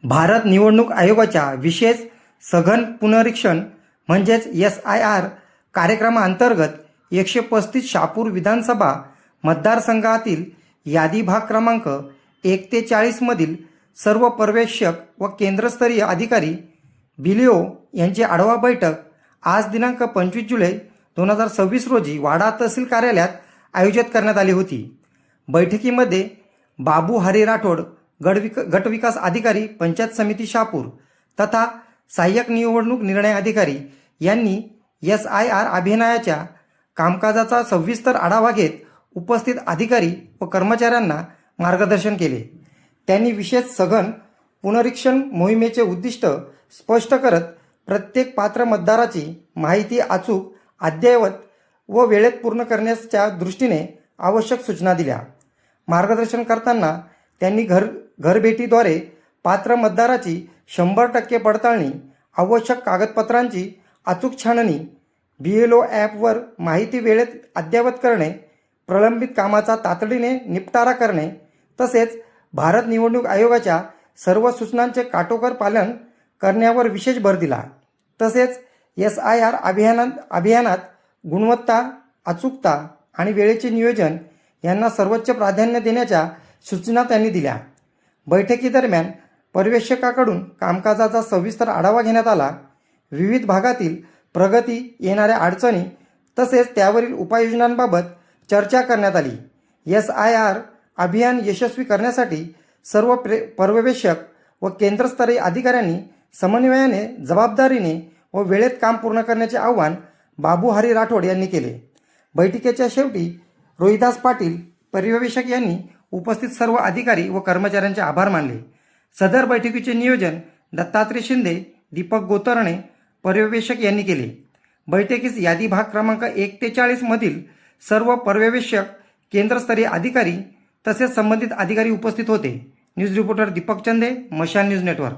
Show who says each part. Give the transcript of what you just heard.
Speaker 1: भारत निवडणूक आयोगाच्या विशेष सघन पुनरीक्षण म्हणजेच SIR कार्यक्रमाअंतर्गत 135 शहापूर विधानसभा मतदारसंघातील यादी भाग क्रमांक 1 ते 40 मधील सर्व पर्यवेक्षक व केंद्रस्तरीय अधिकारी BLO यांची आढावा बैठक आज दिनांक 25 जुलै 2026 रोजी वाडा तहसील कार्यालयात आयोजित करण्यात आली होती। बैठकीमध्ये बाबू हरी राठोड गटविकास अधिकारी पंचायत समिती शहापूर तथा सहाय्यक निवडणूक निर्णय अधिकारी यांनी SIR अभियानाच्या कामकाजाचा सविस्तर आढावा घेत उपस्थित अधिकारी व कर्मचाऱ्यांना मार्गदर्शन केले। त्यांनी विशेष सघन पुनरीक्षण मोहिमेचे उद्दिष्ट स्पष्ट करत प्रत्येक पात्र मतदाराची माहिती अचूक, अद्ययावत व वेळेत पूर्ण करण्याच्या दृष्टीने आवश्यक सूचना दिल्या। मार्गदर्शन करताना त्यांनी घरभेटीद्वारे पात्र मतदाराची 100% पडताळणी, आवश्यक कागदपत्रांची अचूक छाननी, BLO ॲपवर माहिती वेळेत अद्ययावत करणे, प्रलंबित कामाचा तातडीने निपटारा करणे तसेच भारत निवडणूक आयोगाच्या सर्व सूचनांचे काटेकोर पालन करण्यावर विशेष भर दिला। तसेच SIR अभियानात गुणवत्ता, अचूकता आणि वेळेचे नियोजन यांना सर्वोच्च प्राधान्य देण्याच्या सूचना त्यांनी दिल्या। बैठकीदरम्यान पर्यवेक्षकाकडून कामकाजाचा सविस्तर आढावा घेण्यात आला। विविध भागातील प्रगती, येणाऱ्या अडचणी तसेच त्यावरील उपाययोजनांबाबत चर्चा करण्यात आली। SIR अभियान यशस्वी करण्यासाठी सर्व पर्यवेक्षक व केंद्रस्तरीय अधिकाऱ्यांनी समन्वयाने, जबाबदारीने व वेळेत काम पूर्ण करण्याचे आवाहन बाबू हरी राठोड यांनी केले। बैठकीच्या शेवटी रोहिदास पाटील पर्यवेक्षक यांनी उपस्थित सर्व अधिकारी व कर्मचाऱ्यांचे आभार मानले। सदर बैठकीचे नियोजन दत्तात्रय शिंदे, दीपक गोतरणे पर्यवेक्षक यांनी केले। बैठकीस यादी भाग क्रमांक 1 ते 40 मधील सर्व पर्यवेक्षक, केंद्रस्तरीय अधिकारी तसेच संबंधित अधिकारी उपस्थित होते। न्यूज रिपोर्टर दीपक चंदे, मशाल न्यूज नेटवर्क।